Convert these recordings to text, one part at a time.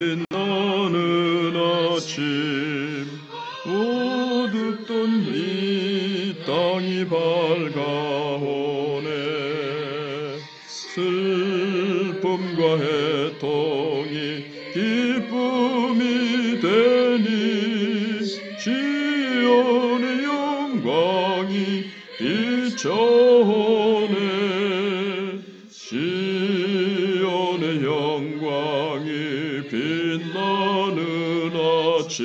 빛나는 아침 어둡던 이 땅이 밝아오네. 슬픔과 애통이 기쁨이 되니 시온의 영광이 비춰오네. 시온의 영광이 빛나는 아침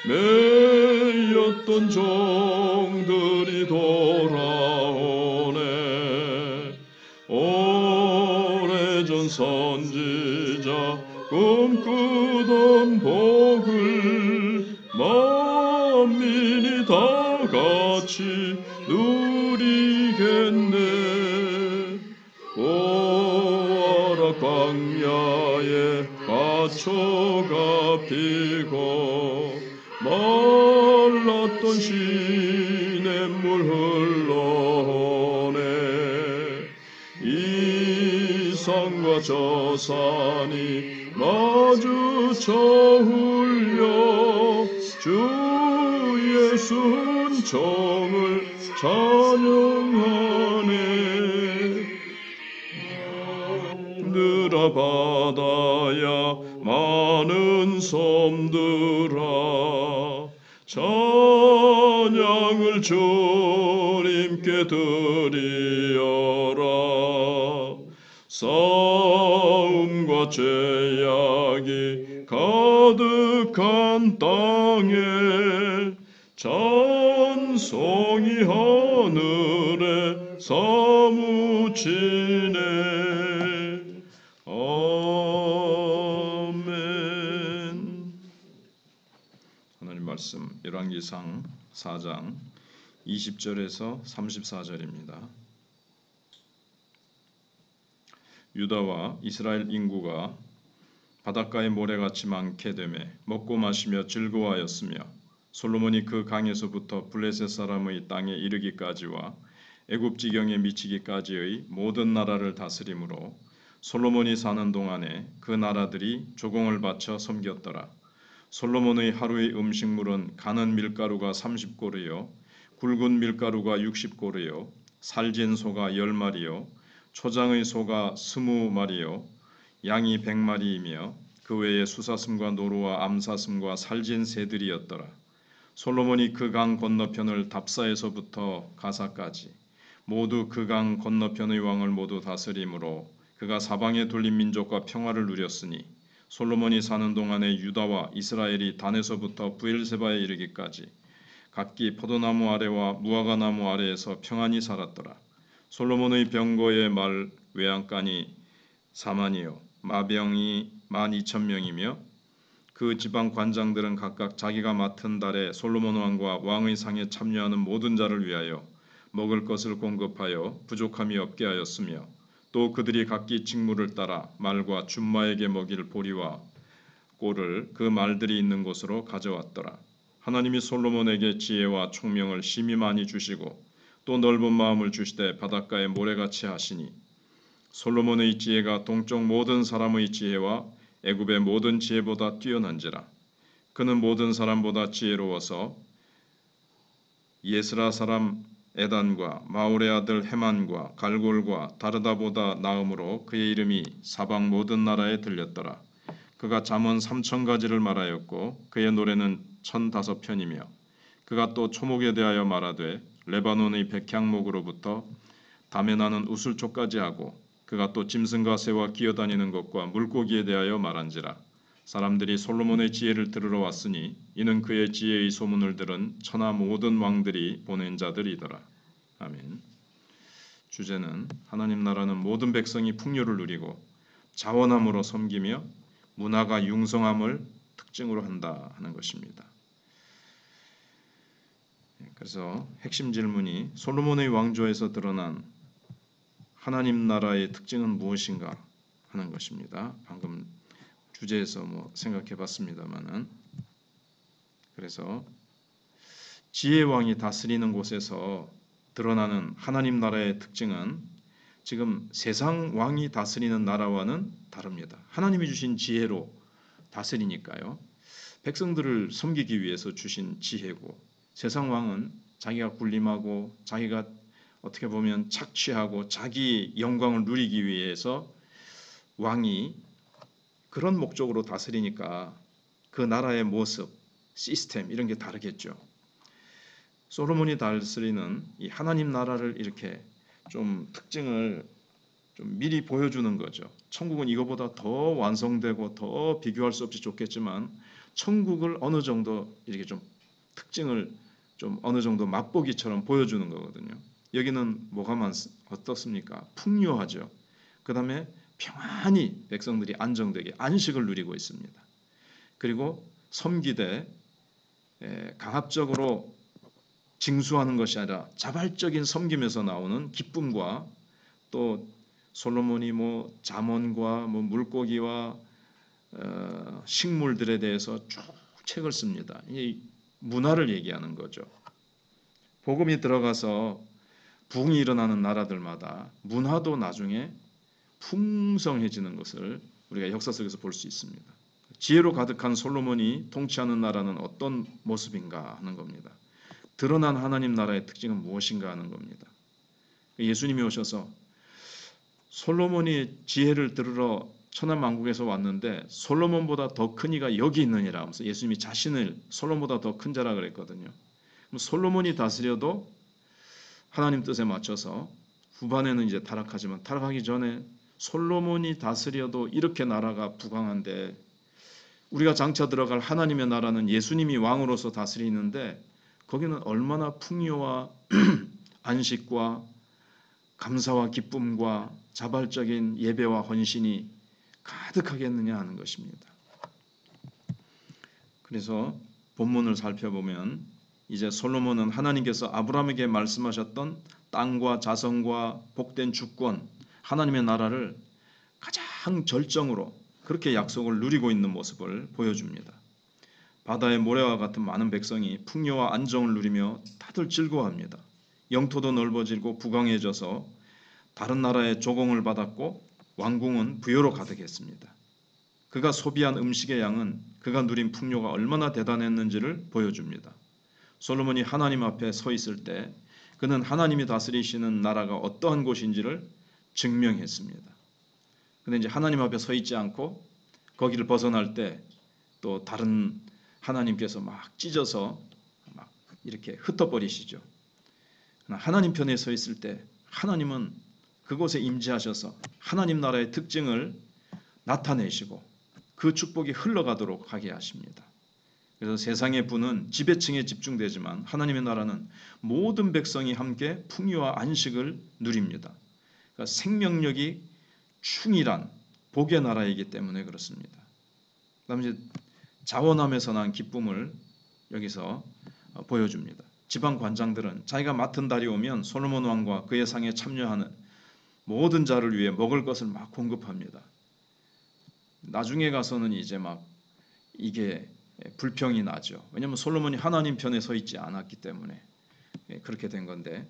매였던 종들이 돌아오네. 오래전 선지자 꿈꾸던 복을 만민이 다 같이 누리겠네. 오아라 광야에 화초가 피고 말랐던 시냇물 흘러오네. 이 산과 저 산이 마주쳐 울려 주 예수 은총을 찬양하네. 들아 바다야 많은 섬들아 찬양을 주님께 드리어라. 싸움과 죄악이 가득한 땅에 찬송이 하늘에 사무치네. 아멘. 하나님 말씀 열왕기상 4장 20절에서 34절입니다. 유다와 이스라엘 인구가 바닷가의 모래같이 많게 되매 먹고 마시며 즐거워하였으며 솔로몬이 그 강에서부터 블레셋 사람의 땅에 이르기까지와 애굽 지경에 미치기까지의 모든 나라를 다스림으로 솔로몬이 사는 동안에 그 나라들이 조공을 바쳐 섬겼더라. 솔로몬의 하루의 음식물은 가는 밀가루가 30고르요 굵은 밀가루가 60고르요 살진 소가 10마리요 초장의 소가 20마리요 양이 100마리이며 그 외에 수사슴과 노루와 암사슴과 살진 새들이었더라. 솔로몬이 그 강 건너편을 답사에서부터 가사까지 모두 그 강 건너편의 왕을 모두 다스림으로 그가 사방에 둘린 민족과 평화를 누렸으니 솔로몬이 사는 동안에 유다와 이스라엘이 단에서부터 브엘세바에 이르기까지 각기 포도나무 아래와 무화과나무 아래에서 평안히 살았더라. 솔로몬의 병거의 말 외양간이 4만이요 마병이 12,000명이며 그 지방 관장들은 각각 자기가 맡은 달에 솔로몬 왕과 왕의 상에 참여하는 모든 자를 위하여 먹을 것을 공급하여 부족함이 없게 하였으며 또 그들이 각기 직무를 따라 말과 준마에게 먹일 보리와 꼴을 그 말들이 있는 곳으로 가져왔더라. 하나님이 솔로몬에게 지혜와 총명을 심히 많이 주시고 또 넓은 마음을 주시되 바닷가에 모래같이 하시니 솔로몬의 지혜가 동쪽 모든 사람의 지혜와 애굽의 모든 지혜보다 뛰어난지라. 그는 모든 사람보다 지혜로워서 예스라 사람 에단과 마올의 아들 헤만과 갈골과 다르다보다 나음으로 그의 이름이 사방 모든 나라에 들렸더라. 그가 잠언 3,000가지를 말하였고 그의 노래는 1,005편이며 그가 또 초목에 대하여 말하되 레바논의 백향목으로부터 담에 나는 우슬초까지 하고 그가 또 짐승과 새와 기어다니는 것과 물고기에 대하여 말한지라. 사람들이 솔로몬의 지혜를 들으러 왔으니 이는 그의 지혜의 소문을 들은 천하 모든 왕들이 보낸 자들이더라. 아멘. 주제는 하나님 나라는 모든 백성이 풍요를 누리고 자원함으로 섬기며 문화가 융성함을 특징으로 한다 하는 것입니다. 그래서 핵심 질문이 솔로몬의 왕조에서 드러난 하나님 나라의 특징은 무엇인가 하는 것입니다. 방금 주제에서 생각해 봤습니다만은 그래서 지혜의 왕이 다스리는 곳에서 드러나는 하나님 나라의 특징은 지금 세상 왕이 다스리는 나라와는 다릅니다. 하나님이 주신 지혜로 다스리니까요. 백성들을 섬기기 위해서 주신 지혜고, 세상 왕은 자기가 군림하고 자기가 어떻게 보면 착취하고 자기 영광을 누리기 위해서 왕이 그런 목적으로 다스리니까 그 나라의 모습, 시스템 이런 게 다르겠죠. 솔로몬이 다스리는 이 하나님 나라를 이렇게 좀 특징을 좀 미리 보여주는 거죠. 천국은 이거보다 더 완성되고 더 비교할 수 없이 좋겠지만 천국을 어느 정도 이렇게 좀 특징을 좀 어느 정도 맛보기처럼 보여주는 거거든요. 여기는 뭐가 어떻습니까? 풍요하죠. 그 다음에 평안히 백성들이 안정되게 안식을 누리고 있습니다. 그리고 섬기되 강압적으로 징수하는 것이 아니라 자발적인 섬김에서 나오는 기쁨과 또 솔로몬이 뭐 잠언과 뭐 물고기와 식물들에 대해서 쭉 책을 씁니다. 이 문화를 얘기하는 거죠. 복음이 들어가서 부흥이 일어나는 나라들마다 문화도 나중에 풍성해지는 것을 우리가 역사 속에서 볼 수 있습니다. 지혜로 가득한 솔로몬이 통치하는 나라는 어떤 모습인가 하는 겁니다. 드러난 하나님 나라의 특징은 무엇인가 하는 겁니다. 예수님이 오셔서 솔로몬이 지혜를 들으러 천하만국에서 왔는데 솔로몬보다 더 큰 이가 여기 있느니라 하면서 예수님이 자신을 솔로몬보다 더 큰 자라 그랬거든요. 그럼 솔로몬이 다스려도 하나님 뜻에 맞춰서 후반에는 이제 타락하지만 타락하기 전에 솔로몬이 다스려도 이렇게 나라가 부강한데 우리가 장차 들어갈 하나님의 나라는 예수님이 왕으로서 다스리는데 거기는 얼마나 풍요와 안식과 감사와 기쁨과 자발적인 예배와 헌신이 가득하겠느냐 하는 것입니다. 그래서 본문을 살펴보면 이제 솔로몬은 하나님께서 아브라함에게 말씀하셨던 땅과 자성과 복된 주권, 하나님의 나라를 가장 절정으로 그렇게 약속을 누리고 있는 모습을 보여줍니다. 바다의 모래와 같은 많은 백성이 풍요와 안정을 누리며 다들 즐거워합니다. 영토도 넓어지고 부강해져서 다른 나라의 조공을 받았고 왕궁은 부여로 가득했습니다. 그가 소비한 음식의 양은 그가 누린 풍요가 얼마나 대단했는지를 보여줍니다. 솔로몬이 하나님 앞에 서 있을 때 그는 하나님이 다스리시는 나라가 어떠한 곳인지를 증명했습니다. 근데 이제 하나님 앞에 서 있지 않고 거기를 벗어날 때 또 다른 하나님께서 막 찢어서 막 이렇게 흩어버리시죠. 하나님 편에 서 있을 때 하나님은 그곳에 임재하셔서 하나님 나라의 특징을 나타내시고 그 축복이 흘러가도록 하게 하십니다. 그래서 세상의 부는 지배층에 집중되지만 하나님의 나라는 모든 백성이 함께 풍요와 안식을 누립니다. 그러니까 생명력이 충일한 복의 나라이기 때문에 그렇습니다. 그다음에 이제 자원함에서 난 기쁨을 여기서 보여줍니다. 지방 관장들은 자기가 맡은 달이 오면 솔로몬 왕과 그의 상에 참여하는 모든 자를 위해 먹을 것을 막 공급합니다. 나중에 가서는 이제 막 이게 불평이 나죠. 왜냐하면 솔로몬이 하나님 편에 서 있지 않았기 때문에 그렇게 된 건데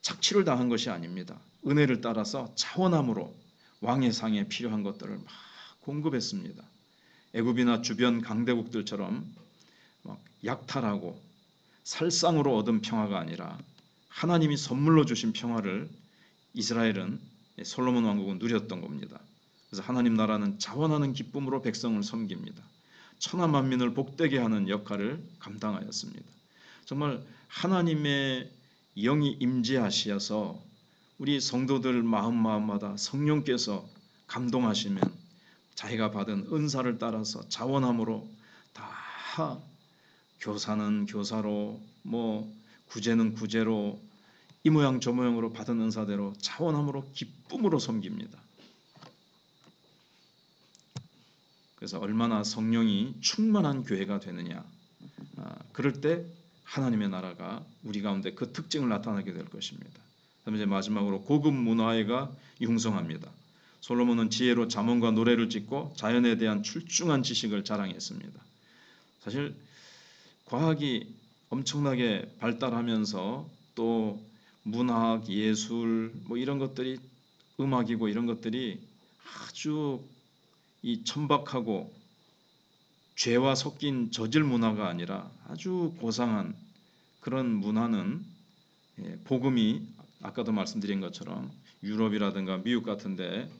착취를 당한 것이 아닙니다. 은혜를 따라서 자원함으로 왕의 상에 필요한 것들을 막 공급했습니다. 애굽이나 주변 강대국들처럼 막 약탈하고 살상으로 얻은 평화가 아니라 하나님이 선물로 주신 평화를 이스라엘은 솔로몬 왕국은 누렸던 겁니다. 그래서 하나님 나라는 자원하는 기쁨으로 백성을 섬깁니다. 천하 만민을 복되게 하는 역할을 감당하였습니다. 정말 하나님의 영이 임재하시어서 우리 성도들 마음마다 성령께서 감동하시면 자기가 받은 은사를 따라서 자원함으로 다 교사는 교사로 뭐 구제는 구제로 이 모양 저 모양으로 받은 은사대로 자원함으로 기쁨으로 섬깁니다. 그래서 얼마나 성령이 충만한 교회가 되느냐, 그럴 때 하나님의 나라가 우리 가운데 그 특징을 나타나게 될 것입니다. 그다음에 이제 마지막으로 고급 문화가 융성합니다. 솔로몬은 지혜로 잠언과 노래를 짓고 자연에 대한 출중한 지식을 자랑했습니다. 사실 과학이 엄청나게 발달하면서 또 문학, 예술 뭐 이런 것들이 음악이고 이런 것들이 아주 이 천박하고 죄와 섞인 저질 문화가 아니라 아주 고상한 그런 문화는 복음이 아까도 말씀드린 것처럼 유럽이라든가 미국 같은데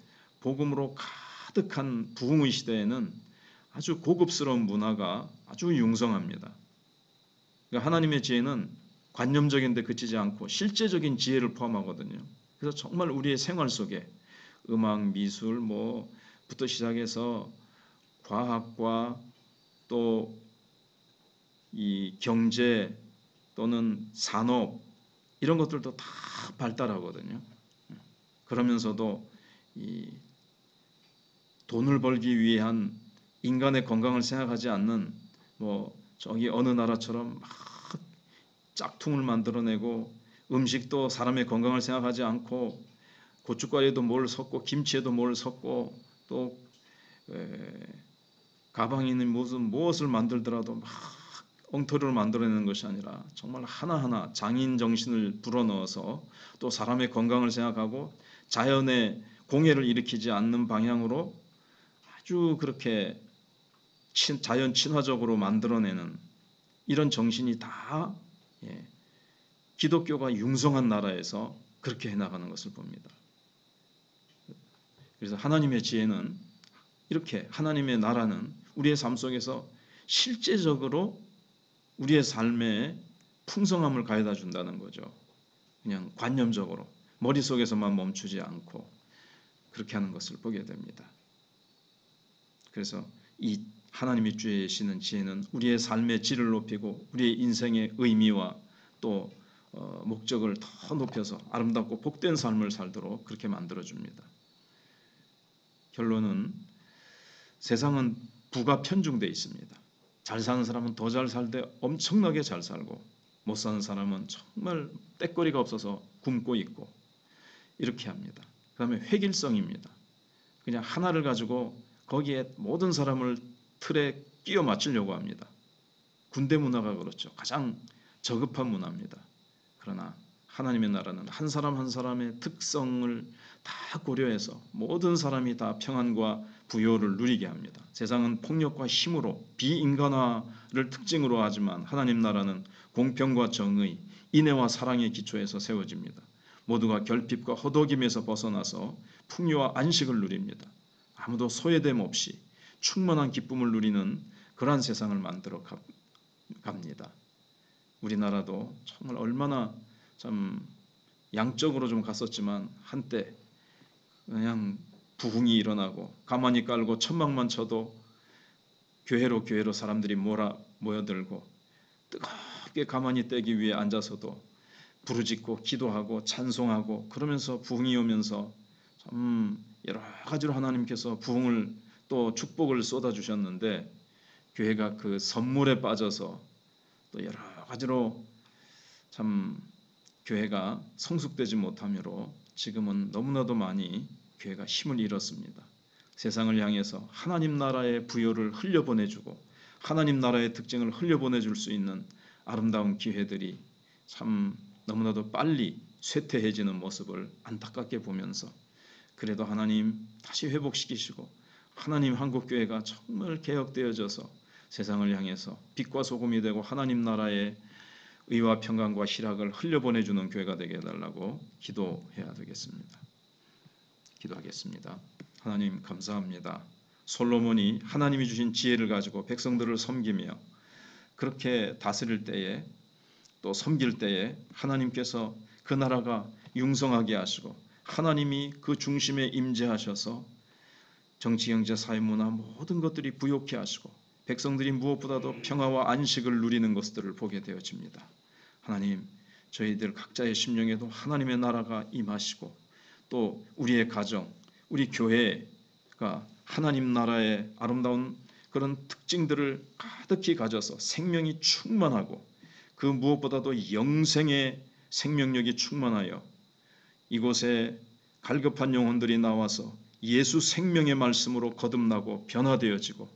복음으로 가득한 부흥의 시대에는 아주 고급스러운 문화가 아주 융성합니다. 그러니까 하나님의 지혜는 관념적인 데 그치지 않고 실제적인 지혜를 포함하거든요. 그래서 정말 우리의 생활 속에 음악, 미술 부터 시작해서 과학과 또 이 경제 또는 산업 이런 것들도 다 발달하거든요. 그러면서도 이 돈을 벌기 위한 인간의 건강을 생각하지 않는 저기 어느 나라처럼 막 짝퉁을 만들어내고 음식도 사람의 건강을 생각하지 않고 고춧가루에도 뭘 섞고 김치에도 뭘 섞고 또 가방에 있는 무엇을 만들더라도 막 엉터리로 만들어내는 것이 아니라 정말 하나하나 장인 정신을 불어넣어서 또 사람의 건강을 생각하고 자연의 공해를 일으키지 않는 방향으로 아주 그렇게 자연 친화적으로 만들어내는 이런 정신이 다 기독교가 융성한 나라에서 그렇게 해나가는 것을 봅니다. 그래서 하나님의 지혜는 이렇게 하나님의 나라는 우리의 삶 속에서 실제적으로 우리의 삶에 풍성함을 가져다 준다는 거죠. 그냥 관념적으로 머릿속에서만 멈추지 않고 그렇게 하는 것을 보게 됩니다. 그래서 이 하나님이 주시는 지혜는 우리의 삶의 질을 높이고 우리의 인생의 의미와 또 목적을 더 높여서 아름답고 복된 삶을 살도록 그렇게 만들어줍니다. 결론은 세상은 부가 편중되어 있습니다. 잘 사는 사람은 더 잘 살되 엄청나게 잘 살고 못 사는 사람은 정말 떼거리가 없어서 굶고 있고 이렇게 합니다. 그 다음에 획일성입니다. 그냥 하나를 가지고 거기에 모든 사람을 틀에 끼워 맞추려고 합니다. 군대 문화가 그렇죠. 가장 저급한 문화입니다. 그러나 하나님의 나라는 한 사람 한 사람의 특성을 다 고려해서 모든 사람이 다 평안과 부요를 누리게 합니다. 세상은 폭력과 힘으로 비인간화를 특징으로 하지만 하나님 나라는 공평과 정의, 인애와 사랑의 기초에서 세워집니다. 모두가 결핍과 허덕임에서 벗어나서 풍요와 안식을 누립니다. 아무도 소외됨 없이 충만한 기쁨을 누리는 그러한 세상을 만들어 갑니다. 우리나라도 정말 얼마나 참 양적으로 좀 갔었지만 한때 그냥 부흥이 일어나고 가만히 깔고 천막만 쳐도 교회로 사람들이 모여들고 뜨겁게 가만히 떼기 위해 앉아서도 부르짖고 기도하고 찬송하고 그러면서 부흥이 오면서 참 여러 가지로 하나님께서 부흥을 또 축복을 쏟아주셨는데 교회가 그 선물에 빠져서 또 여러 가지로 참 교회가 성숙되지 못하므로 지금은 너무나도 많이 교회가 힘을 잃었습니다. 세상을 향해서 하나님 나라의 부요를 흘려보내주고 하나님 나라의 특징을 흘려보내줄 수 있는 아름다운 기회들이 참 너무나도 빨리 쇠퇴해지는 모습을 안타깝게 보면서 그래도 하나님 다시 회복시키시고 하나님 한국교회가 정말 개혁되어져서 세상을 향해서 빛과 소금이 되고 하나님 나라의 의와 평강과 희락을 흘려보내주는 교회가 되게 해달라고 기도해야 되겠습니다. 기도하겠습니다. 하나님 감사합니다. 솔로몬이 하나님이 주신 지혜를 가지고 백성들을 섬기며 그렇게 다스릴 때에 또 섬길 때에 하나님께서 그 나라가 융성하게 하시고 하나님이 그 중심에 임재하셔서 정치, 경제, 사회, 문화 모든 것들이 부욕해 하시고 백성들이 무엇보다도 평화와 안식을 누리는 것들을 보게 되어집니다. 하나님, 저희들 각자의 심령에도 하나님의 나라가 임하시고 또 우리의 가정, 우리 교회가 하나님 나라의 아름다운 그런 특징들을 가득히 가져서 생명이 충만하고 그 무엇보다도 영생의 생명력이 충만하여 이곳에 갈급한 영혼들이 나와서 예수 생명의 말씀으로 거듭나고 변화되어지고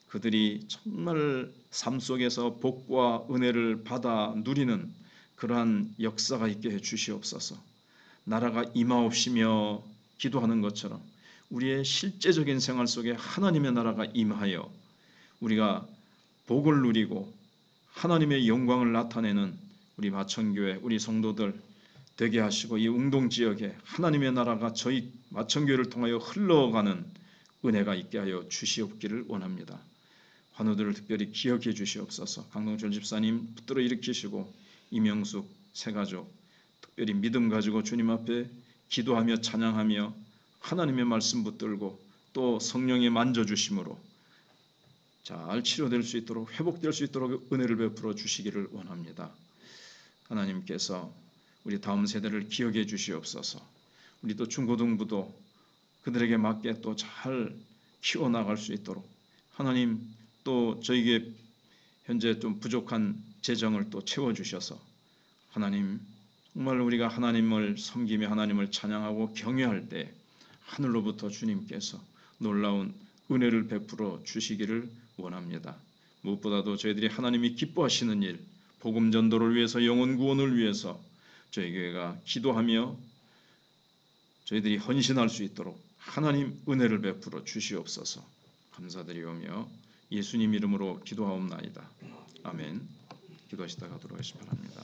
그들이 정말 삶 속에서 복과 은혜를 받아 누리는 그러한 역사가 있게 해 주시옵소서. 나라가 임하옵시며 기도하는 것처럼 우리의 실제적인 생활 속에 하나님의 나라가 임하여 우리가 복을 누리고 하나님의 영광을 나타내는 우리 마천교회 우리 성도들 되게 하시고 이 웅동 지역에 하나님의 나라가 저희 마천교회를 통하여 흘러가는 은혜가 있게 하여 주시옵기를 원합니다. 환우들을 특별히 기억해 주시옵소서. 강동철 집사님 붙들어 일으키시고 이명숙 새가족 특별히 믿음 가지고 주님 앞에 기도하며 찬양하며 하나님의 말씀 붙들고 또 성령의 만져주심으로 잘 치료될 수 있도록 회복될 수 있도록 은혜를 베풀어 주시기를 원합니다. 하나님께서 우리 다음 세대를 기억해 주시옵소서. 우리 또 중고등부도 그들에게 맞게 또 잘 키워나갈 수 있도록 하나님 또 저에게 현재 좀 부족한 재정을 또 채워주셔서 하나님 정말 우리가 하나님을 섬기며 하나님을 찬양하고 경외할 때 하늘로부터 주님께서 놀라운 은혜를 베풀어 주시기를 원합니다. 무엇보다도 저희들이 하나님이 기뻐하시는 일, 복음 전도를 위해서 영혼 구원을 위해서 저희 교회가 기도하며 저희들이 헌신할 수 있도록 하나님 은혜를 베풀어 주시옵소서. 감사드리오며 예수님 이름으로 기도하옵나이다. 아멘. 기도하시다 가도록 하시기 바랍니다.